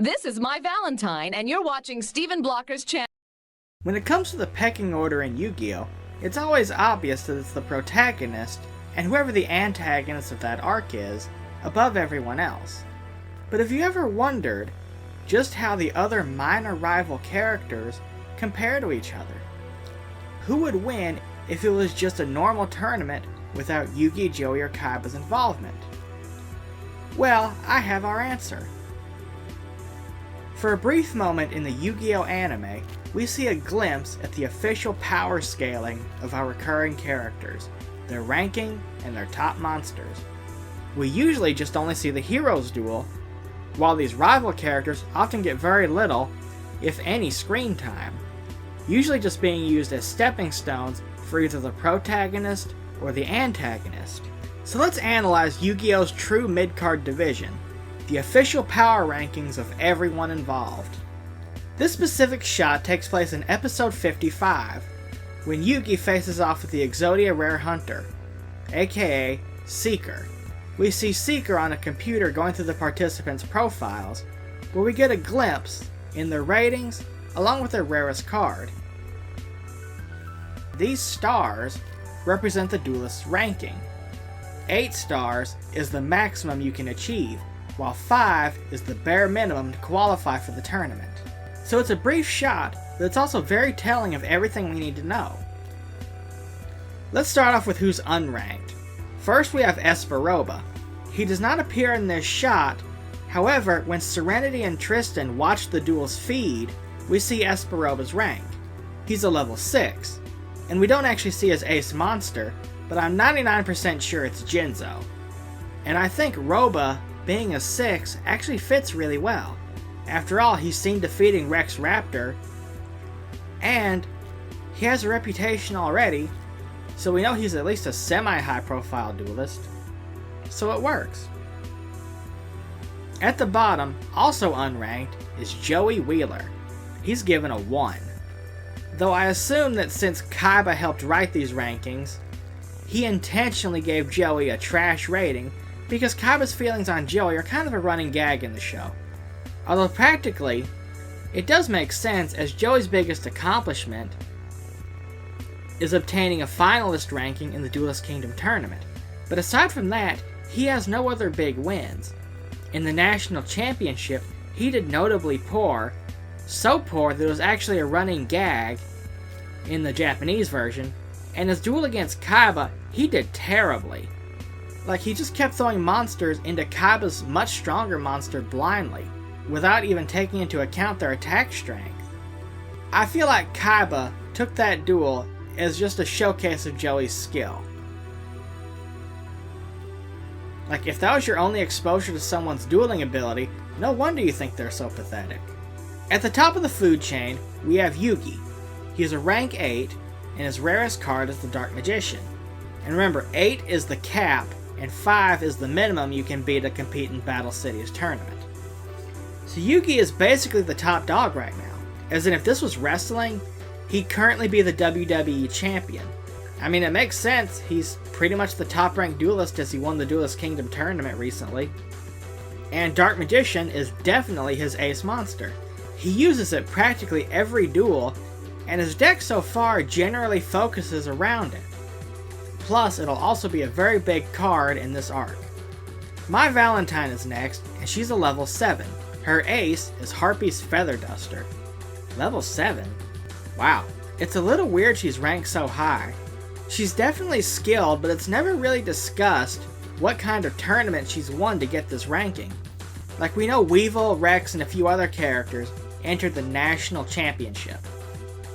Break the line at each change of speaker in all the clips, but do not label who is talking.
This is My Valentine, and you're watching Stephen Blocker's channel.
When it comes to the pecking order in Yu-Gi-Oh, it's always obvious that it's the protagonist, and whoever the antagonist of that arc is, above everyone else. But have you ever wondered just how the other minor rival characters compare to each other? Who would win if it was just a normal tournament without Yugi, Joey, or Kaiba's involvement? Well, I have our answer. For a brief moment in the Yu-Gi-Oh anime, we see a glimpse at the official power scaling of our recurring characters, their ranking, and their top monsters. We usually just only see the heroes duel, while these rival characters often get very little, if any, screen time, usually just being used as stepping stones for either the protagonist or the antagonist. So let's analyze Yu-Gi-Oh's true mid-card division, the official power rankings of everyone involved. This specific shot takes place in episode 55, when Yugi faces off with the Exodia Rare Hunter, aka Seeker. We see Seeker on a computer going through the participants' profiles, where we get a glimpse in their ratings along with their rarest card. These stars represent the duelist's ranking. 8 stars is the maximum you can achieve, while 5 is the bare minimum to qualify for the tournament. So it's a brief shot, but it's also very telling of everything we need to know. Let's start off with who's unranked. First we have Esparoba. He does not appear in this shot, however, when Serenity and Tristan watch the duel's feed, we see Esparoba's rank. He's a level 6, and we don't actually see his ace monster, but I'm 99% sure it's Jinzo. And I think Roba, being a 6, actually fits really well. After all, he's seen defeating Rex Raptor, and he has a reputation already, so we know he's at least a semi-high profile duelist, so it works. At the bottom, also unranked, is Joey Wheeler. He's given a 1. Though I assume that since Kaiba helped write these rankings, he intentionally gave Joey a trash rating because Kaiba's feelings on Joey are kind of a running gag in the show. Although practically, it does make sense as Joey's biggest accomplishment is obtaining a finalist ranking in the Duelist Kingdom tournament. But aside from that, he has no other big wins. In the National Championship, he did notably poor, so poor that it was actually a running gag in the Japanese version, and his duel against Kaiba, he did terribly. Like, he just kept throwing monsters into Kaiba's much stronger monster blindly, without even taking into account their attack strength. I feel like Kaiba took that duel as just a showcase of Joey's skill. Like, if that was your only exposure to someone's dueling ability, no wonder you think they're so pathetic. At the top of the food chain, we have Yugi. He is a rank 8, and his rarest card is the Dark Magician. And remember, 8 is the cap, and 5 is the minimum you can be to compete in Battle City's tournament. So Yugi is basically the top dog right now, as in if this was wrestling, he'd currently be the WWE champion. I mean, it makes sense, he's pretty much the top ranked duelist as he won the Duelist Kingdom tournament recently. And Dark Magician is definitely his ace monster. He uses it practically every duel, and his deck so far generally focuses around it. Plus, it'll also be a very big card in this arc. My Valentine is next, and she's a level 7. Her ace is Harpy's Feather Duster. Level 7? Wow. It's a little weird she's ranked so high. She's definitely skilled, but it's never really discussed what kind of tournament she's won to get this ranking. Like, we know Weevil, Rex, and a few other characters entered the National Championship.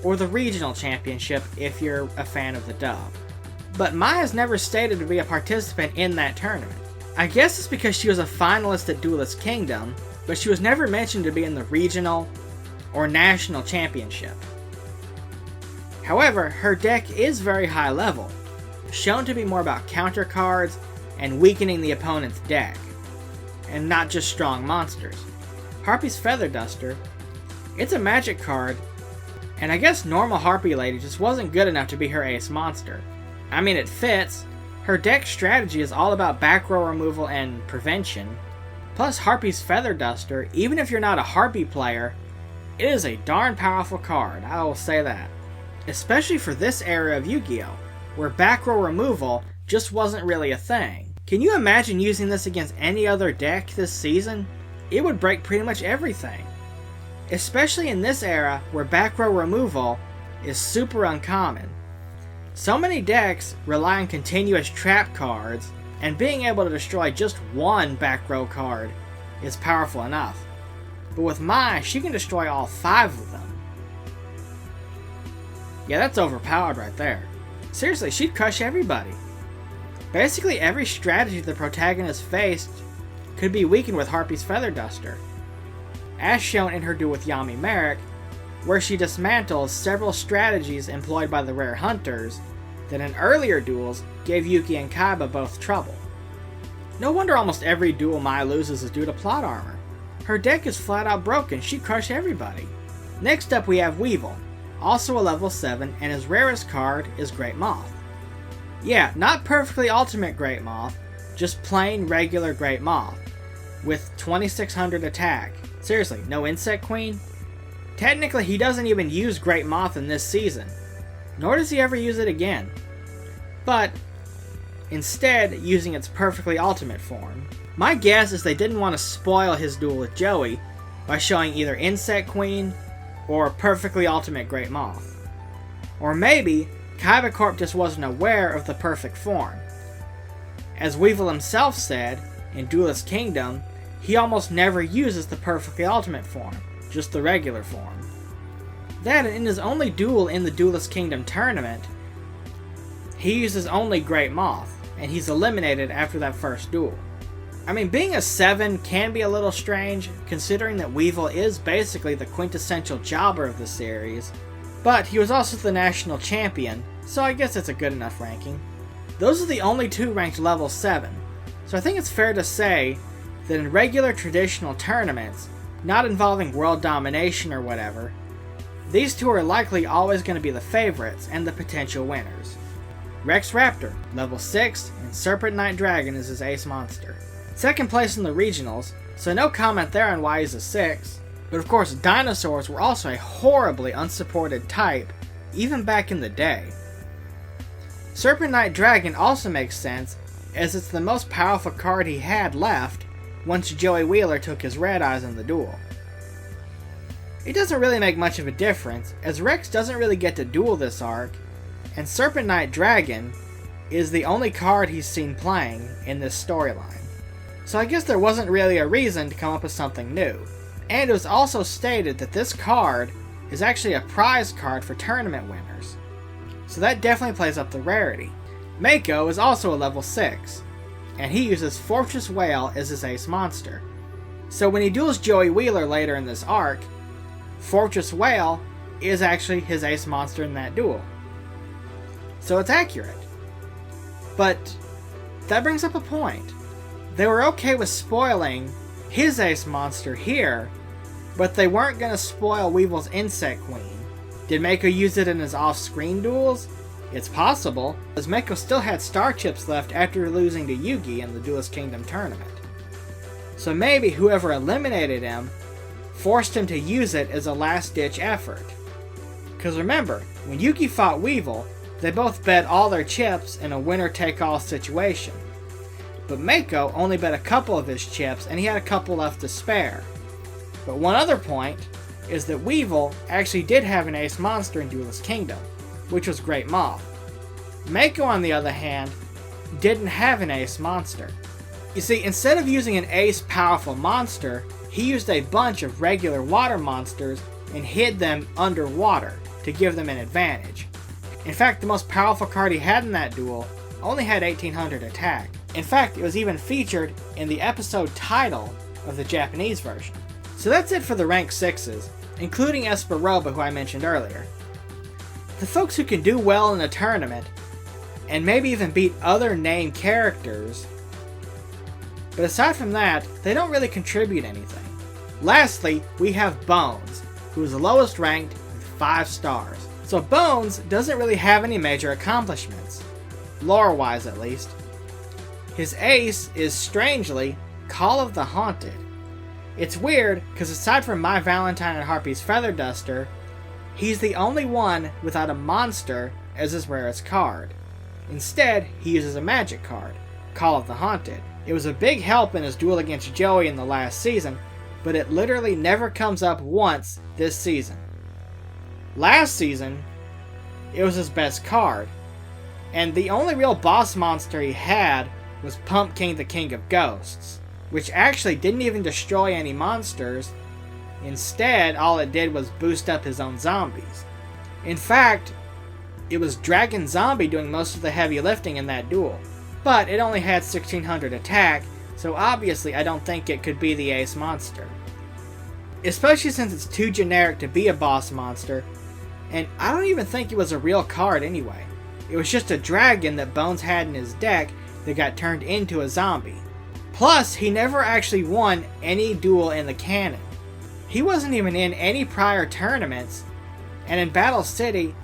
Or the Regional Championship if you're a fan of the dub. But Maya's never stated to be a participant in that tournament. I guess it's because she was a finalist at Duelist Kingdom, but she was never mentioned to be in the Regional or National Championship. However, her deck is very high level, shown to be more about counter cards and weakening the opponent's deck, and not just strong monsters. Harpy's Feather Duster, it's a magic card, and I guess normal Harpy Lady just wasn't good enough to be her ace monster. I mean, it fits. Her deck strategy is all about back row removal and prevention, Plus Harpy's Feather Duster, even if you're not a Harpy player, it is a darn powerful card, I will say that. Especially for this era of Yu-Gi-Oh, where back row removal just wasn't really a thing. Can you imagine using this against any other deck this season? It would break pretty much everything. Especially in this era where back row removal is super uncommon. So many decks rely on continuous trap cards, and being able to destroy just one back row card is powerful enough. But with Mai, she can destroy all 5 of them. Yeah, that's overpowered right there. Seriously, she'd crush everybody. Basically every strategy the protagonist faced could be weakened with Harpy's Feather Duster, as shown in her duel with Yami Merrick, where she dismantles several strategies employed by the rare hunters that in earlier duels gave Yuki and Kaiba both trouble. No wonder almost every duel Mai loses is due to plot armor. Her deck is flat out broken, she'd crush everybody. Next up we have Weevil, also a level 7, and his rarest card is Great Moth. Yeah, not perfectly ultimate Great Moth, just plain regular Great Moth, with 2600 attack. Seriously, no Insect Queen? Technically he doesn't even use Great Moth in this season, nor does he ever use it again. But instead using its perfectly ultimate form. My guess is they didn't want to spoil his duel with Joey by showing either Insect Queen or perfectly ultimate Great Moth. Or maybe Kaiba Corp just wasn't aware of the perfect form. As Weevil himself said in Duelist Kingdom, he almost never uses the perfectly ultimate form, just the regular form. That, and in his only duel in the Duelist Kingdom tournament, he uses only Great Moth, and he's eliminated after that first duel. I mean, being a 7 can be a little strange, considering that Weevil is basically the quintessential jobber of the series, but he was also the national champion, so I guess it's a good enough ranking. Those are the only 2 ranked level 7, so I think it's fair to say that in regular traditional tournaments, not involving world domination or whatever, these 2 are likely always going to be the favorites and the potential winners. Rex Raptor, level 6, and Serpent Knight Dragon is his ace monster. Second place in the regionals, so no comment there on why he's a 6, but of course dinosaurs were also a horribly unsupported type, even back in the day. Serpent Knight Dragon also makes sense, as it's the most powerful card he had left once Joey Wheeler took his red eyes in the duel. It doesn't really make much of a difference, as Rex doesn't really get to duel this arc, and Serpent Knight Dragon is the only card he's seen playing in this storyline. So I guess there wasn't really a reason to come up with something new. And it was also stated that this card is actually a prize card for tournament winners. So that definitely plays up the rarity. Mako is also a level 6, and he uses Fortress Whale as his ace monster. So when he duels Joey Wheeler later in this arc, Fortress Whale is actually his ace monster in that duel. So it's accurate. But that brings up a point. They were okay with spoiling his ace monster here, but they weren't going to spoil Weevil's Insect Queen. Did Mako use it in his off-screen duels? It's possible, as Mako still had star chips left after losing to Yugi in the Duelist Kingdom tournament. So maybe whoever eliminated him forced him to use it as a last-ditch effort. Because remember, when Yugi fought Weevil, they both bet all their chips in a winner-take-all situation. But Mako only bet a couple of his chips, and he had a couple left to spare. But one other point is that Weevil actually did have an ace monster in Duelist Kingdom, which was Great Moth. Mako, on the other hand, didn't have an ace monster. You see, instead of using an ace powerful monster, he used a bunch of regular water monsters and hid them underwater to give them an advantage. In fact, the most powerful card he had in that duel only had 1800 attack. In fact, it was even featured in the episode title of the Japanese version. So that's it for the rank 6s, including Esparoba, who I mentioned earlier. The folks who can do well in a tournament, and maybe even beat other named characters, but aside from that, they don't really contribute anything. Lastly, we have Bones, who is the lowest ranked with 5 stars. So Bones doesn't really have any major accomplishments, lore-wise at least. His ace is, strangely, Call of the Haunted. It's weird, because aside from My Valentine and Harpy's Feather Duster, he's the only one without a monster as his rarest card. Instead, he uses a magic card, Call of the Haunted. It was a big help in his duel against Joey in the last season, but it literally never comes up once this season. Last season, it was his best card, and the only real boss monster he had was Pumpkin the King of Ghosts, which actually didn't even destroy any monsters. Instead, all it did was boost up his own zombies. In fact, it was Dragon Zombie doing most of the heavy lifting in that duel, but it only had 1600 attack, so obviously I don't think it could be the ace monster. Especially since it's too generic to be a boss monster, and I don't even think it was a real card anyway. It was just a dragon that Bones had in his deck that got turned into a zombie. Plus, he never actually won any duel in the canon. He wasn't even in any prior tournaments, and in Battle City,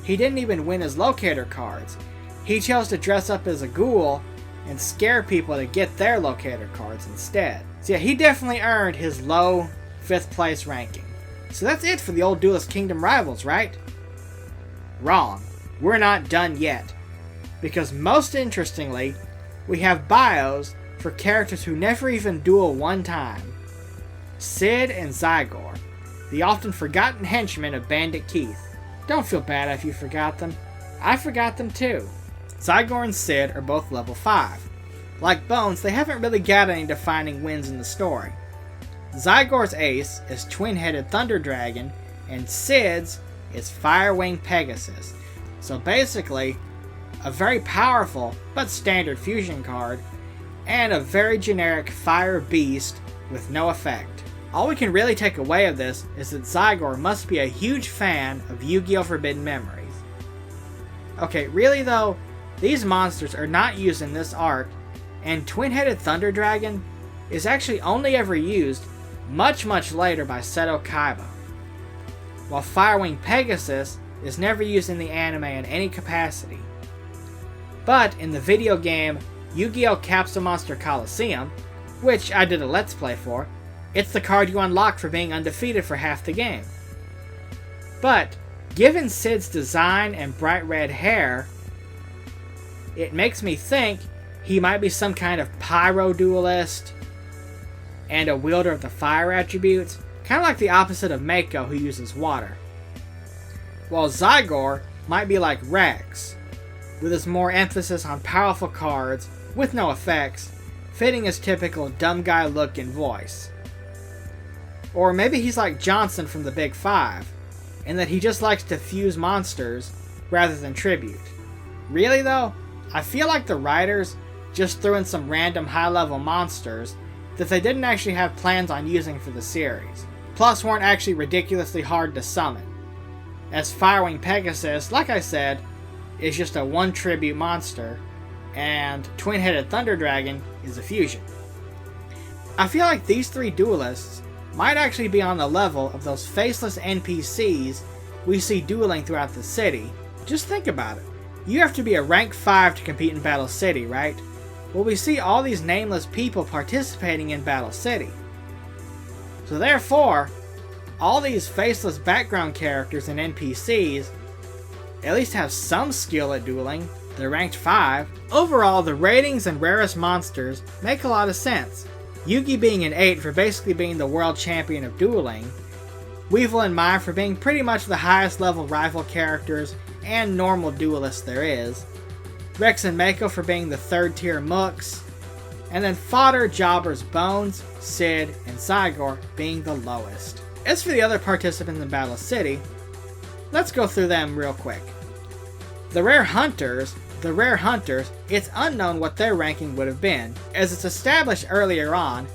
he didn't even win his locator cards. He chose to dress up as a ghoul and scare people to get their locator cards instead. So yeah, he definitely earned his low 5th place ranking. So that's it for the old Duelist Kingdom rivals, right? Wrong. We're not done yet. Because most interestingly, we have bios for characters who never even duel one time. Sid and Zygor, the often forgotten henchmen of Bandit Keith. Don't feel bad if you forgot them. I forgot them too. Zygor and Sid are both level 5. Like Bones, they haven't really got any defining wins in the story. Zygor's ace is Twin-Headed Thunder Dragon, and Sid's is Firewing Pegasus. So basically, a very powerful but standard fusion card, and a very generic Fire Beast with no effect. All we can really take away of this is that Zygor must be a huge fan of Yu-Gi-Oh! Forbidden Memories. Okay, really though, these monsters are not used in this arc, and Twin-Headed Thunder Dragon is actually only ever used much later by Seto Kaiba, while Firewing Pegasus is never used in the anime in any capacity. But in the video game Yu-Gi-Oh! Capsule Monster Coliseum, which I did a Let's Play for, it's the card you unlock for being undefeated for half the game. But, given Sid's design and bright red hair, it makes me think he might be some kind of pyro duelist and a wielder of the fire attributes, kind of like the opposite of Mako, who uses water. While Zygor might be like Rex, with his more emphasis on powerful cards with no effects, fitting his typical dumb guy look and voice. Or maybe he's like Johnson from the Big Five, in that he just likes to fuse monsters rather than tribute. Really though, I feel like the writers just threw in some random high-level monsters that they didn't actually have plans on using for the series, plus weren't actually ridiculously hard to summon. As Firewing Pegasus, like I said, is just a 1 tribute monster, and Twin-Headed Thunder Dragon is a fusion. I feel like these 3 duelists might actually be on the level of those faceless NPCs we see dueling throughout the city. Just think about it. You have to be a rank 5 to compete in Battle City, right? Well, we see all these nameless people participating in Battle City. So therefore, all these faceless background characters and NPCs at least have some skill at dueling. They're ranked 5. Overall, the ratings and rarest monsters make a lot of sense. Yugi being an 8 for basically being the world champion of dueling, Weevil and Mai for being pretty much the highest level rival characters and normal duelists there is, Rex and Mako for being the 3rd tier mooks, and then Fodder, Jobbers, Bones, Sid, and Zygor being the lowest. As for the other participants in Battle City, let's go through them real quick. The rare hunters, it's unknown what their ranking would have been, as it's established earlier on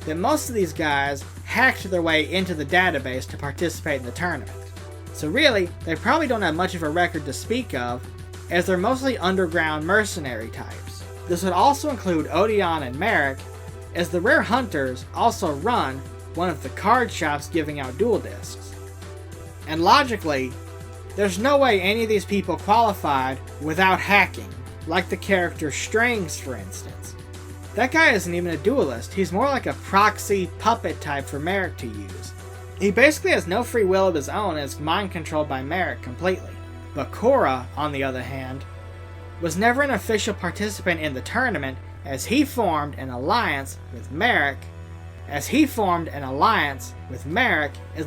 that most of these guys hacked their way into the database to participate in the tournament. So really, they probably don't have much of a record to speak of, as they're mostly underground mercenary types. This would also include Odeon and Merrick, as the rare hunters also run one of the card shops giving out duel discs. And logically, there's no way any of these people qualified without hacking, like the character Strings for instance. That guy isn't even a duelist, he's more like a proxy puppet type for Merrick to use. He basically has no free will of his own and is mind controlled by Merrick completely. Bakura, on the other hand, was never an official participant in the tournament as he formed an alliance with Merrick as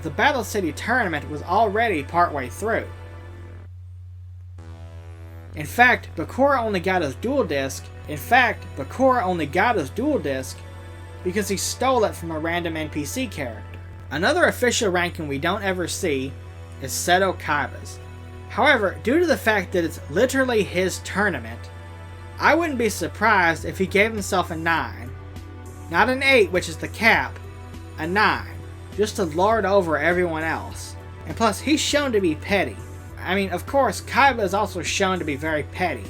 the Battle City tournament was already partway through. In fact, Bakura only got his duel disc because he stole it from a random NPC character. Another official ranking we don't ever see is Seto Kaiba's. However, due to the fact that it's literally his tournament, I wouldn't be surprised if he gave himself a 9. Not an 8, which is the cap, a 9, just to lord over everyone else. And plus, he's shown to be petty. I mean, of course, Kaiba is also shown to be very petty.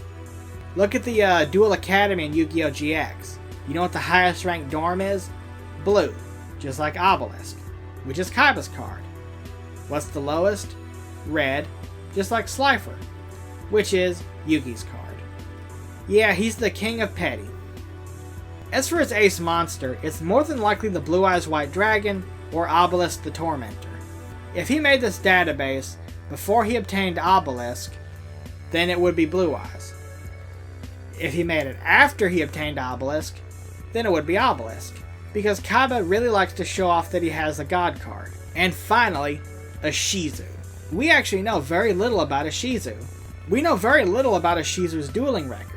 Look at the Duel Academy in Yu-Gi-Oh! GX. You know what the highest ranked dorm is? Blue, just like Obelisk, which is Kaiba's card. What's the lowest? Red, just like Slifer, which is Yugi's card. Yeah, he's the king of petty. As for his ace monster, it's more than likely the Blue Eyes White Dragon or Obelisk the Tormentor. If he made this database before he obtained Obelisk, then it would be Blue Eyes. If he made it after he obtained Obelisk, then it would be Obelisk, because Kaiba really likes to show off that he has a god card. And finally, a Shizu. We actually know very little about a Shizu. We know very little about a Shizu's dueling record.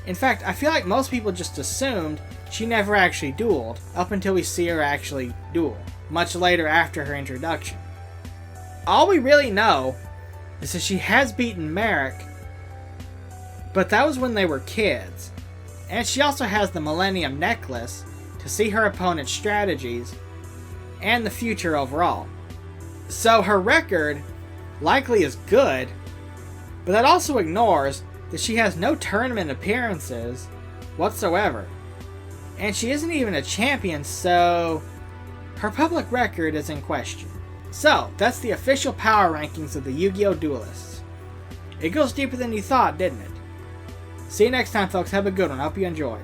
In fact, I feel like most people just assumed she never actually dueled, up until we see her actually duel, much later after her introduction. All we really know is that she has beaten Merrick, but that was when they were kids. And she also has the Millennium Necklace to see her opponent's strategies and the future overall. So her record likely is good, but that also ignores that she has no tournament appearances whatsoever. And she isn't even a champion, so her public record is in question. So, that's the official power rankings of the Yu-Gi-Oh! Duelists. It goes deeper than you thought, didn't it? See you next time, folks. Have a good one. I hope you enjoyed.